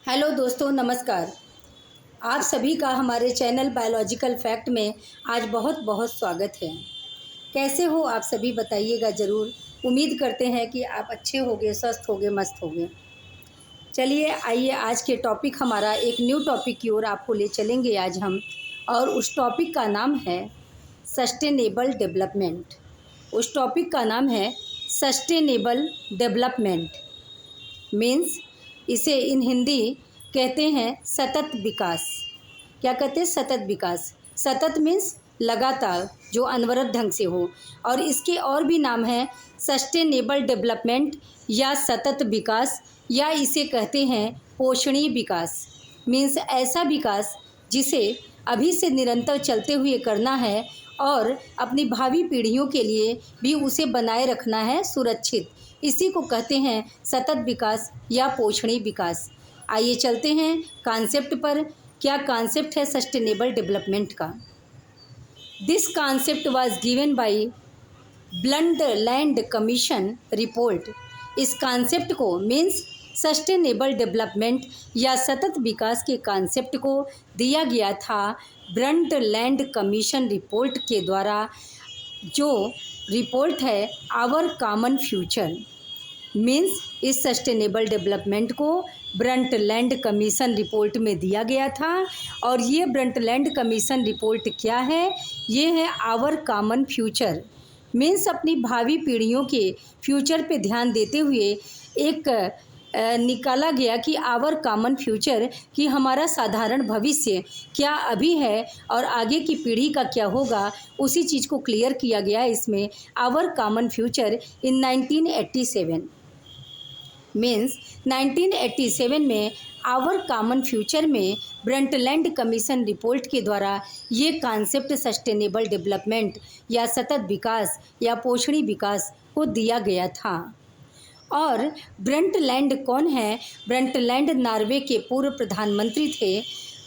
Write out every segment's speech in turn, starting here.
Hello दोस्तों, नमस्कार। आप सभी का हमारे चैनल बायोलॉजिकल फैक्ट में आज बहुत बहुत स्वागत है। कैसे हो आप सभी, बताइएगा ज़रूर। उम्मीद करते हैं कि आप अच्छे होंगे, स्वस्थ होंगे, मस्त होंगे। चलिए आइए, आज के टॉपिक हमारा एक न्यू टॉपिक की ओर आपको ले चलेंगे आज हम। और उस टॉपिक का नाम है सस्टेनेबल डेवलपमेंट। उस टॉपिक का नाम है सस्टेनेबल डेवलपमेंट। मीन्स इसे इन हिंदी कहते हैं सतत विकास। क्या कहते हैं? सतत विकास। सतत मीन्स लगातार, जो अनवरत ढंग से हो। और इसके और भी नाम है सस्टेनेबल डेवलपमेंट या सतत विकास, या इसे कहते हैं पोषणीय विकास। मीन्स ऐसा विकास जिसे अभी से निरंतर चलते हुए करना है और अपनी भावी पीढ़ियों के लिए भी उसे बनाए रखना है सुरक्षित। इसी को कहते हैं सतत विकास या पोषणीय विकास। आइए चलते हैं कॉन्सेप्ट पर। क्या कॉन्सेप्ट है सस्टेनेबल डेवलपमेंट का? This concept was given by Brundtland commission report. इस कॉन्सेप्ट को मीन्स सस्टेनेबल डेवलपमेंट या सतत विकास के कॉन्सेप्ट को दिया गया था ब्लंडरलैंड कमीशन रिपोर्ट के द्वारा, जो रिपोर्ट है आवर कॉमन फ्यूचर। मीन्स इस सस्टेनेबल डेवलपमेंट को ब्रंटलैंड कमीशन रिपोर्ट में दिया गया था। और ये ब्रंटलैंड कमीशन रिपोर्ट क्या है? ये है आवर कॉमन फ्यूचर। मीन्स अपनी भावी पीढ़ियों के फ्यूचर पे ध्यान देते हुए एक निकाला गया कि आवर कॉमन फ्यूचर, कि हमारा साधारण भविष्य क्या अभी है और आगे की पीढ़ी का क्या होगा, उसी चीज़ को क्लियर किया गया इसमें our common future in 1987। Means 1987 में आवर कॉमन फ्यूचर में ब्रंटलैंड कमीशन रिपोर्ट के द्वारा ये कॉन्सेप्ट सस्टेनेबल डेवलपमेंट या सतत विकास या पोषणीय विकास को दिया गया था। और ब्रंटलैंड कौन है? ब्रंटलैंड नॉर्वे के पूर्व प्रधानमंत्री थे।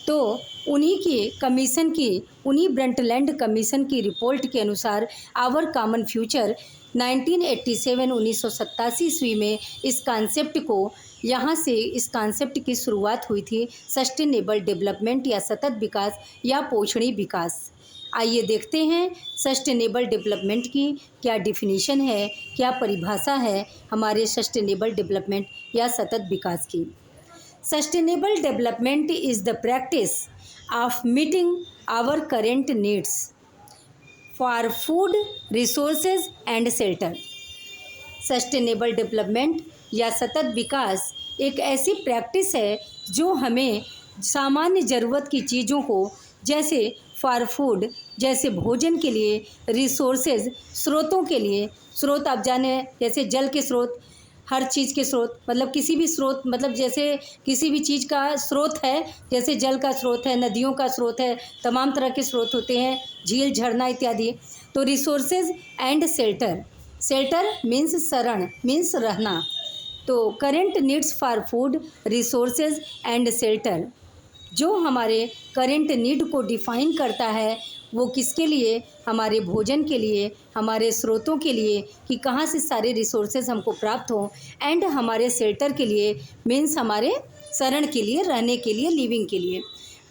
तो उन्हीं ब्रंटलैंड कमीशन की रिपोर्ट के अनुसार आवर कॉमन फ्यूचर 1987 1987 ईस्वी में इस कॉन्सेप्ट को, यहाँ से इस कॉन्सेप्ट की शुरुआत हुई थी सस्टेनेबल डेवलपमेंट या सतत विकास या पोषणीय विकास। आइए देखते हैं सस्टेनेबल डेवलपमेंट की क्या डिफिनीशन है, क्या परिभाषा है हमारे सस्टेनेबल डेवलपमेंट या सतत विकास की। Sustainable development is the practice of meeting our current needs for food, resources and shelter. Sustainable development या सतत विकास एक ऐसी प्रैक्टिस है जो हमें सामान्य ज़रूरत की चीज़ों को, जैसे फॉर फूड, जैसे भोजन के लिए, रिसोर्सेज, स्रोतों के लिए। स्रोत आप जाने, जैसे जल के स्रोत, हर चीज़ के स्रोत, मतलब किसी भी स्रोत, मतलब जैसे किसी भी चीज़ का स्रोत है, जैसे जल का स्रोत है, नदियों का स्रोत है, तमाम तरह के स्रोत होते हैं, झील, झरना इत्यादि। तो resources and shelter. Shelter means शरण, मीन्स रहना। तो current needs for food, resources and shelter, जो हमारे करेंट नीड को डिफ़ाइन करता है, वो किसके लिए? हमारे भोजन के लिए, हमारे स्रोतों के लिए, कि कहाँ से सारे रिसोर्सेज हमको प्राप्त हों। एंड हमारे शेल्टर के लिए, मीन्स हमारे शरण के लिए, रहने के लिए, लिविंग के लिए।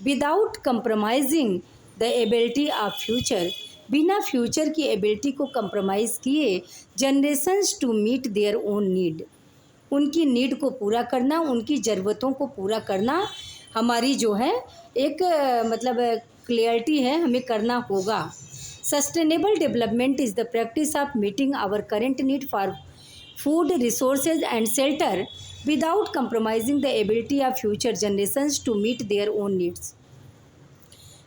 Without compromising the ability of future, बिना फ्यूचर की एबिलिटी को कंप्रोमाइज़ किए, generations to meet their own need, उनकी नीड को पूरा करना, उनकी ज़रूरतों को पूरा करना हमारी जो है एक मतलब क्लियरिटी है, हमें करना होगा। Sustainable development is the practice of meeting our current need for food, resources and shelter without compromising the ability of future generations to meet their own needs.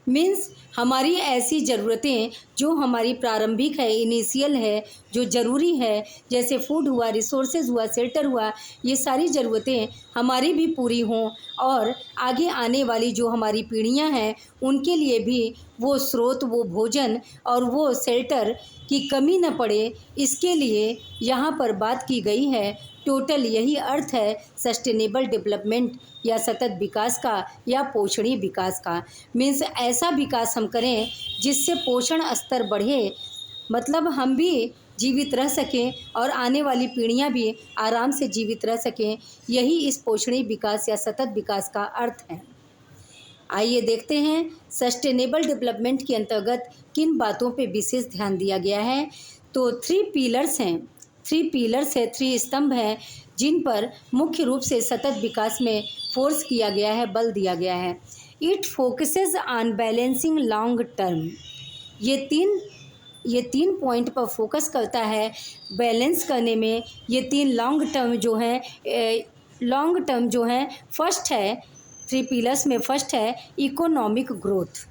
Means हमारी ऐसी ज़रूरतें जो हमारी प्रारंभिक है, इनिशियल है, जो ज़रूरी है, जैसे फूड हुआ, रिसोर्सेज हुआ, शेल्टर हुआ, ये सारी ज़रूरतें हमारी भी पूरी हों और आगे आने वाली जो हमारी पीढ़ियां हैं उनके लिए भी वो स्रोत, वो भोजन और वो शेल्टर की कमी न पड़े, इसके लिए यहाँ पर बात की गई है। टोटल यही अर्थ है सस्टेनेबल डेवलपमेंट या सतत विकास का या पोषणीय विकास का। मीन्स ऐसा विकास हम करें जिससे पोषण स्तर बढ़े, मतलब हम भी जीवित रह सकें और आने वाली पीढ़ियां भी आराम से जीवित रह सकें। यही इस पोषणीय विकास या सतत विकास का अर्थ है। आइए देखते हैं सस्टेनेबल डेवलपमेंट के अंतर्गत किन बातों पे विशेष ध्यान दिया गया है। तो 3 स्तंभ हैं जिन पर मुख्य रूप से सतत विकास में फोर्स किया गया है, बल दिया गया है। It focuses on balancing long term. ये तीन पॉइंट पर फोकस करता है बैलेंस करने में। ये 3 लॉन्ग टर्म जो हैं फर्स्ट है 3 पिलर्स में, फर्स्ट है इकोनॉमिक ग्रोथ।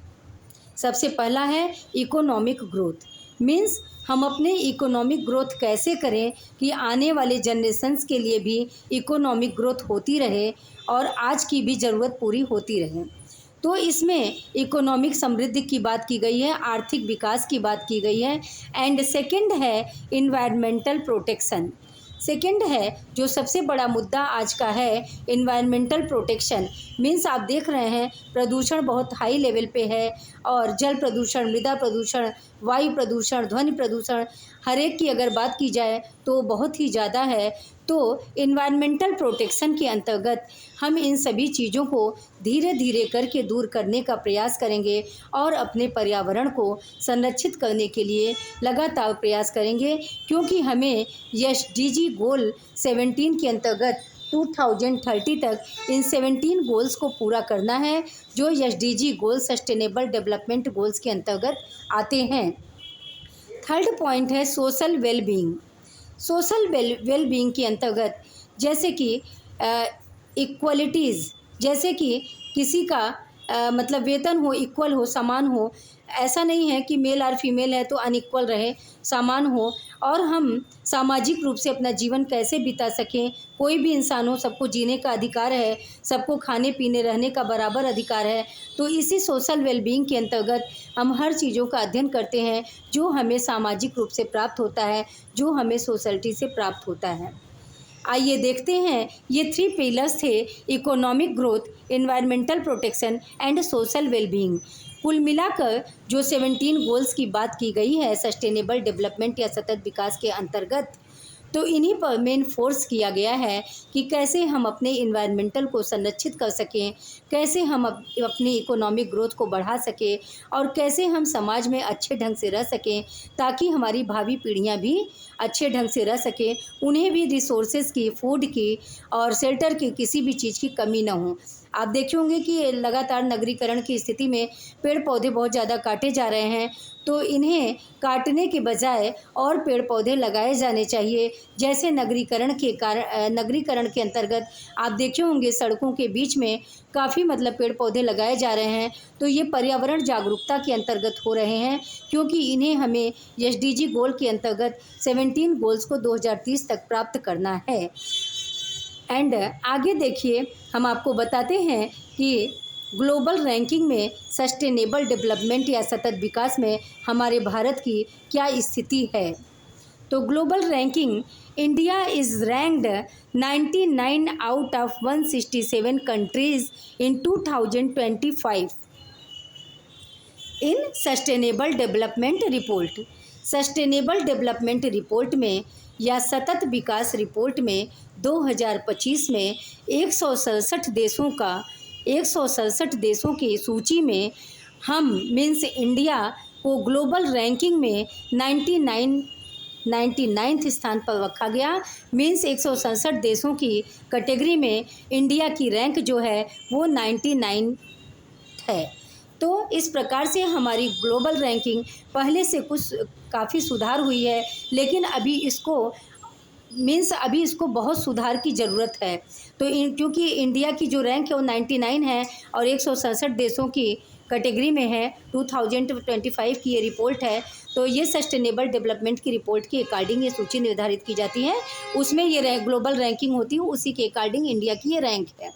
सबसे पहला है इकोनॉमिक ग्रोथ। मीन्स हम अपने इकोनॉमिक ग्रोथ कैसे करें कि आने वाले जनरेशन्स के लिए भी इकोनॉमिक ग्रोथ होती रहे और आज की भी ज़रूरत पूरी होती रहे। तो इसमें इकोनॉमिक समृद्धि की बात की गई है, आर्थिक विकास की बात की गई है। एंड सेकंड है इन्वायरमेंटल प्रोटेक्शन। सेकंड है जो सबसे बड़ा मुद्दा आज का है इन्वायरमेंटल प्रोटेक्शन। मीन्स आप देख रहे हैं प्रदूषण बहुत हाई लेवल पे है और जल प्रदूषण, मृदा प्रदूषण, वायु प्रदूषण, ध्वनि प्रदूषण, हर एक की अगर बात की जाए तो बहुत ही ज़्यादा है। तो इन्वायरमेंटल प्रोटेक्शन के अंतर्गत हम इन सभी चीज़ों को धीरे धीरे करके दूर करने का प्रयास करेंगे और अपने पर्यावरण को संरक्षित करने के लिए लगातार प्रयास करेंगे, क्योंकि हमें एसडीजी गोल 17 के अंतर्गत 2030 तक इन 17 गोल्स को पूरा करना है, जो एसडीजी गोल सस्टेनेबल डेवलपमेंट गोल्स के अंतर्गत आते हैं। थर्ड पॉइंट है सोशल वेलबींग। सोशल वेलबींग के अंतर्गत जैसे कि इक्वलिटीज़, जैसे कि किसी का मतलब वेतन हो, इक्वल हो, समान हो। ऐसा नहीं है कि मेल और फीमेल है तो अनइक्वल रहे, समान हो। और हम सामाजिक रूप से अपना जीवन कैसे बिता सकें, कोई भी इंसान हो, सबको जीने का अधिकार है, सबको खाने पीने रहने का बराबर अधिकार है। तो इसी सोशल वेलबींग के अंतर्गत हम हर चीज़ों का अध्ययन करते हैं जो हमें सामाजिक रूप से प्राप्त होता है, जो हमें सोसाइटी से प्राप्त होता है। आइए देखते हैं ये 3 पिलर्स थे economic growth, environmental protection and social wellbeing. कुल मिलाकर जो 17 गोल्स की बात की गई है सस्टेनेबल डेवलपमेंट या सतत विकास के अंतर्गत, तो इन्हीं पर मेन फोर्स किया गया है कि कैसे हम अपने इन्वायरमेंटल को संरक्षित कर सकें, कैसे हम अपनी इकोनॉमिक ग्रोथ को बढ़ा सकें और कैसे हम समाज में अच्छे ढंग से रह सकें, ताकि हमारी भावी पीढ़ियां भी अच्छे ढंग से रह सकें, उन्हें भी रिसोर्सेज की, फूड की और शेल्टर की किसी भी चीज़ की कमी ना हो। आप देखे होंगे कि लगातार नगरीकरण की स्थिति में पेड़ पौधे बहुत ज़्यादा काटे जा रहे हैं, तो इन्हें काटने के बजाय और पेड़ पौधे लगाए जाने चाहिए। जैसे नगरीकरण के अंतर्गत आप देखे होंगे सड़कों के बीच में काफ़ी मतलब पेड़ पौधे लगाए जा रहे हैं, तो ये पर्यावरण जागरूकता के अंतर्गत हो रहे हैं, क्योंकि इन्हें हमें एसडीजी गोल के अंतर्गत 17 गोल्स को 2030 तक प्राप्त करना है। एंड आगे देखिए, हम आपको बताते हैं कि ग्लोबल रैंकिंग में सस्टेनेबल डेवलपमेंट या सतत विकास में हमारे भारत की क्या स्थिति है। तो global ranking, India is ranked 99 out of 167 countries in 2025 in sustainable development report. Sustainable development report में या सतत विकास रिपोर्ट में 2025 में 167 देशों की सूची में हम मीन्स इंडिया को ग्लोबल रैंकिंग में 99th स्थान पर रखा गया। मीन्स 167 देशों की कैटेगरी में इंडिया की रैंक जो है वो 99 है। तो इस प्रकार से हमारी ग्लोबल रैंकिंग पहले से कुछ काफ़ी सुधार हुई है, लेकिन अभी इसको बहुत सुधार की ज़रूरत है। तो क्योंकि इंडिया की जो रैंक है वो 99 है और 167 देशों की कैटेगरी में है, 2025 की ये रिपोर्ट है। तो ये सस्टेनेबल डेवलपमेंट की रिपोर्ट के अकॉर्डिंग ये सूची निर्धारित की जाती है, उसमें ये ग्लोबल रैंकिंग होती है, उसी के अकॉर्डिंग इंडिया की ये रैंक है।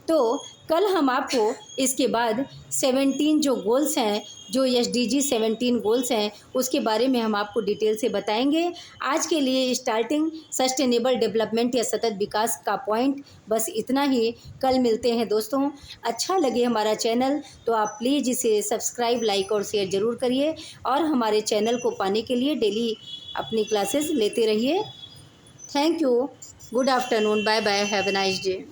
तो कल हम आपको इसके बाद 17 जो गोल्स हैं, जो एसडीजी 17 गोल्स हैं, उसके बारे में हम आपको डिटेल से बताएंगे। आज के लिए स्टार्टिंग सस्टेनेबल डेवलपमेंट या सतत विकास का पॉइंट बस इतना ही। कल मिलते हैं दोस्तों। अच्छा लगे हमारा चैनल तो आप प्लीज़ इसे सब्सक्राइब, लाइक और शेयर ज़रूर करिए और हमारे चैनल को पाने के लिए डेली अपनी क्लासेस लेते रहिए। Thank you. Good afternoon. Bye bye. Have a nice day.